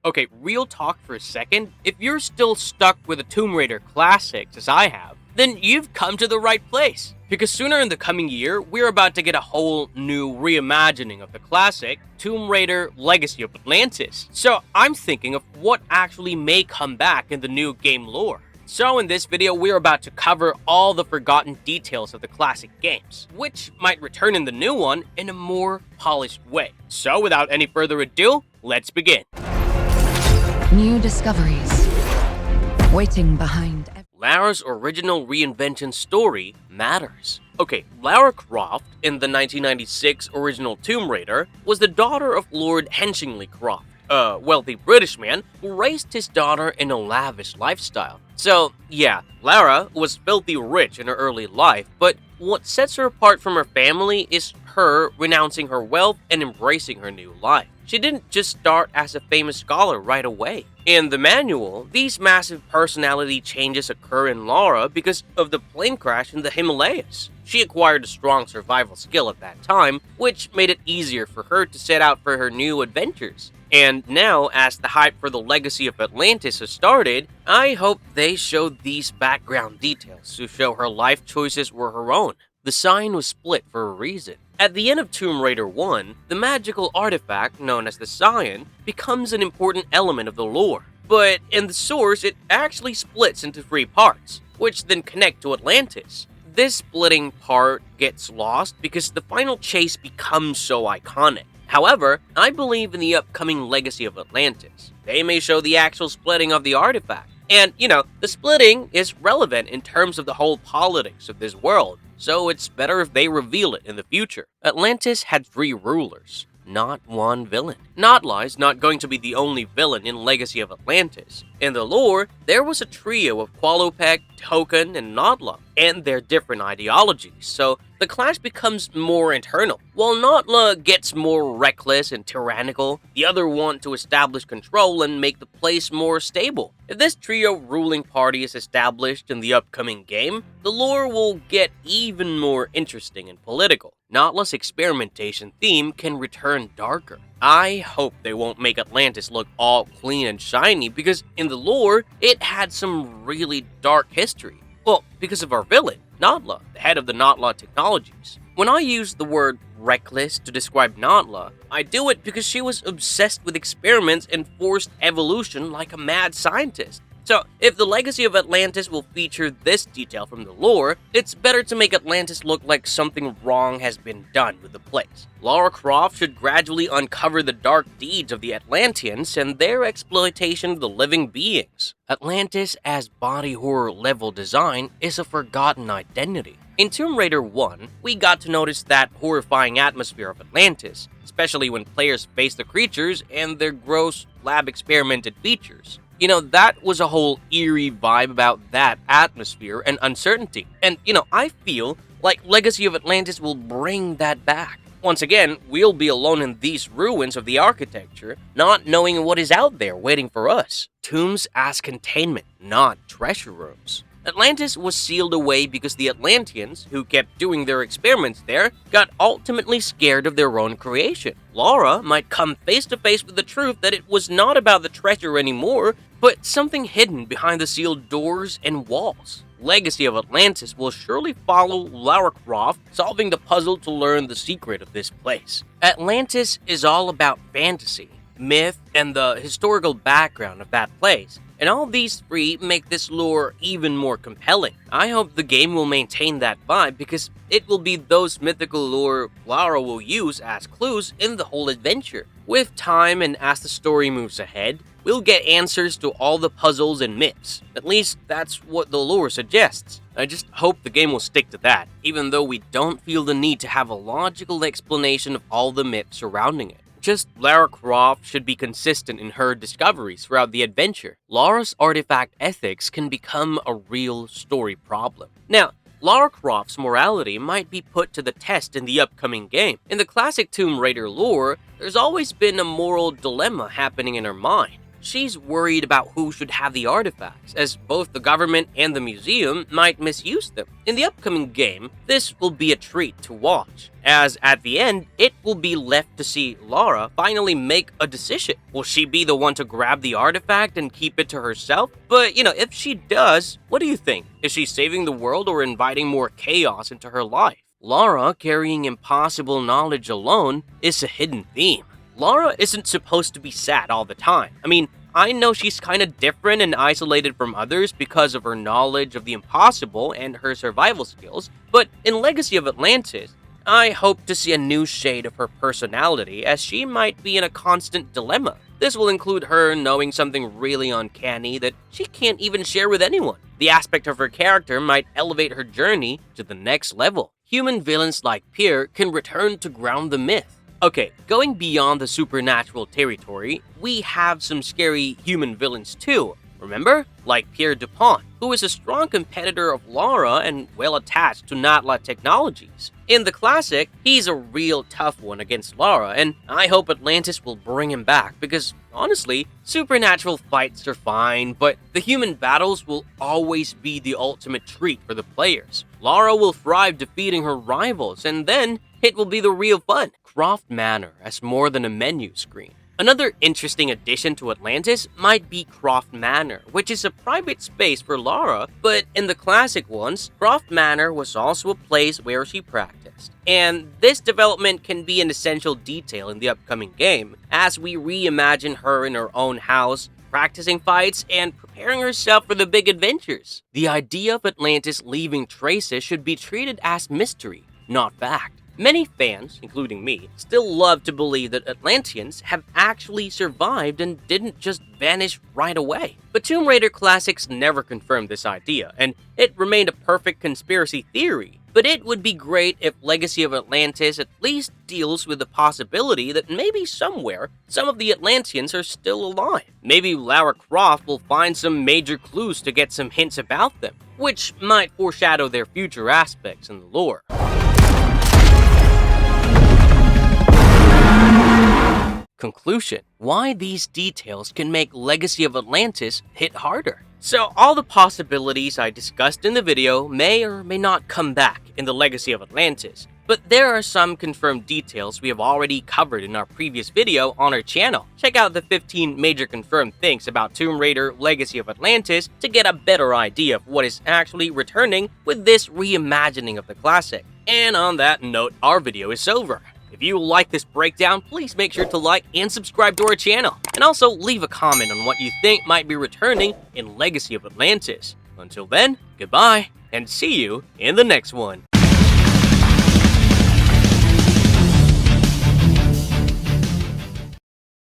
Okay, real talk for a second. If you're still stuck with the Tomb Raider classics, as I have, then you've come to the right place. Because sooner in the coming year, we're about to get a whole new reimagining of the classic Tomb Raider Legacy of Atlantis. So I'm thinking of what actually may come back in the new game lore. So in this video, we're about to cover all the forgotten details of the classic games, which might return in the new one in a more polished way. So without any further ado, let's begin. New discoveries waiting behind. Lara's original reinvention story matters. Okay, Lara Croft, in the 1996 original Tomb Raider, was the daughter of Lord Henshingley Croft, a wealthy British man who raised his daughter in a lavish lifestyle. So, yeah, Lara was filthy rich in her early life, but what sets her apart from her family is her renouncing her wealth and embracing her new life. She didn't just start as a famous scholar right away. In the manual, these massive personality changes occur in Lara because of the plane crash in the Himalayas. She acquired a strong survival skill at that time, which made it easier for her to set out for her new adventures. And now, as the hype for the Legacy of Atlantis has started, I hope they show these background details to show her life choices were her own. The Scion was split for a reason. At the end of Tomb Raider 1, the magical artifact known as the Scion becomes an important element of the lore. But in the source, it actually splits into 3 parts, which then connect to Atlantis. This splitting part gets lost because the final chase becomes so iconic. However, I believe in the upcoming Legacy of Atlantis. They may show the actual splitting of the artifact. And, the splitting is relevant in terms of the whole politics of this world, so it's better if they reveal it in the future. Atlantis had 3 rulers, not one villain. Notla is not going to be the only villain in Legacy of Atlantis. In the lore, there was a trio of Qualopec, Token, and Notla, and their different ideologies, so the clash becomes more internal. While Notla gets more reckless and tyrannical, the other want to establish control and make the place more stable. If this trio ruling party is established in the upcoming game, the lore will get even more interesting and political. Notla's experimentation theme can return darker. I hope they won't make Atlantis look all clean and shiny because in the lore, it had some really dark history. Well, because of our villain, Notla, the head of the Notla Technologies. When I use the word reckless to describe Notla, I do it because she was obsessed with experiments and forced evolution like a mad scientist. So, if the Legacy of Atlantis will feature this detail from the lore, it's better to make Atlantis look like something wrong has been done with the place. Lara Croft should gradually uncover the dark deeds of the Atlanteans and their exploitation of the living beings. Atlantis as body horror level design is a forgotten identity. In Tomb Raider 1, we got to notice that horrifying atmosphere of Atlantis, especially when players face the creatures and their gross lab-experimented features. That was a whole eerie vibe about that atmosphere and uncertainty. And, I feel like Legacy of Atlantis will bring that back. Once again, we'll be alone in these ruins of the architecture, not knowing what is out there waiting for us. Tombs as containment, not treasure rooms. Atlantis was sealed away because the Atlanteans, who kept doing their experiments there, got ultimately scared of their own creation. Lara might come face to face with the truth that it was not about the treasure anymore, but something hidden behind the sealed doors and walls. Legacy of Atlantis will surely follow Lara Croft solving the puzzle to learn the secret of this place. Atlantis is all about fantasy, myth, and the historical background of that place. And all these 3 make this lore even more compelling. I hope the game will maintain that vibe because it will be those mythical lore Lara will use as clues in the whole adventure. With time and as the story moves ahead, we'll get answers to all the puzzles and myths. At least that's what the lore suggests. I just hope the game will stick to that, even though we don't feel the need to have a logical explanation of all the myths surrounding it. Just Lara Croft should be consistent in her discoveries throughout the adventure. Lara's artifact ethics can become a real story problem. Now, Lara Croft's morality might be put to the test in the upcoming game. In the classic Tomb Raider lore, there's always been a moral dilemma happening in her mind. she's worried about who should have the artifacts, as both the government and the museum might misuse them. In the upcoming game, this will be a treat to watch, as at the end, it will be left to see Lara finally make a decision. Will she be the one to grab the artifact and keep it to herself? But, if she does, what do you think? Is she saving the world or inviting more chaos into her life? Lara carrying impossible knowledge alone is a hidden theme. Lara isn't supposed to be sad all the time. I know she's kinda different and isolated from others because of her knowledge of the impossible and her survival skills, but in Legacy of Atlantis, I hope to see a new shade of her personality, as she might be in a constant dilemma. This will include her knowing something really uncanny that she can't even share with anyone. The aspect of her character might elevate her journey to the next level. Human villains like Pierre can return to ground the myth. Okay, going beyond the supernatural territory, we have some scary human villains too. Remember? Like Pierre Dupont, who is a strong competitor of Lara and well attached to Natla Technologies. In the classic, he's a real tough one against Lara, and I hope Atlantis will bring him back because, honestly, supernatural fights are fine, but the human battles will always be the ultimate treat for the players. Lara will thrive defeating her rivals, and then it will be the real fun. Croft Manor as more than a menu screen. Another interesting addition to Atlantis might be Croft Manor, which is a private space for Lara, but in the classic ones, Croft Manor was also a place where she practiced. And this development can be an essential detail in the upcoming game, as we reimagine her in her own house, practicing fights, and preparing herself for the big adventures. The idea of Atlantis leaving traces should be treated as mystery, not fact. Many fans, including me, still love to believe that Atlanteans have actually survived and didn't just vanish right away. But Tomb Raider Classics never confirmed this idea, and it remained a perfect conspiracy theory. But it would be great if Legacy of Atlantis at least deals with the possibility that maybe somewhere, some of the Atlanteans are still alive. Maybe Lara Croft will find some major clues to get some hints about them, which might foreshadow their future aspects in the lore. Conclusion: why these details can make Legacy of Atlantis hit harder. So all the possibilities I discussed in the video may or may not come back in the Legacy of Atlantis, but there are some confirmed details we have already covered in our previous video on our channel. Check out the 15 major confirmed things about Tomb Raider Legacy of Atlantis to get a better idea of what is actually returning with this reimagining of the classic. And on that note, our video is over. If you like this breakdown, please make sure to like and subscribe to our channel, and also leave a comment on what you think might be returning in Legacy of Atlantis. Until then, goodbye, and see you in the next one.